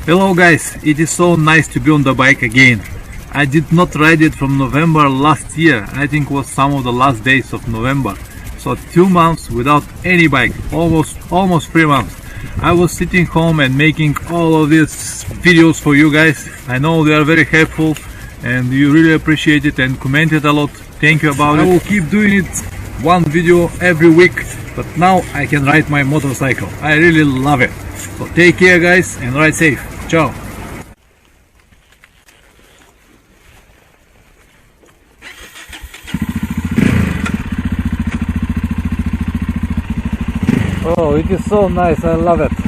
Hello guys, it is so nice to be on the bike again. I did not ride it from November last year. I think it was some of the last days of November. So 2 months without any bike, almost 3 months. I was sitting home and making all of these videos for you guys. I know they are very helpful and you really appreciate it and commented a lot. Thank you about it. I will keep doing it, one video every week, but now I can ride my motorcycle. I really love it. So take care guys and ride safe. Ciao. Oh, it is so nice, I love it.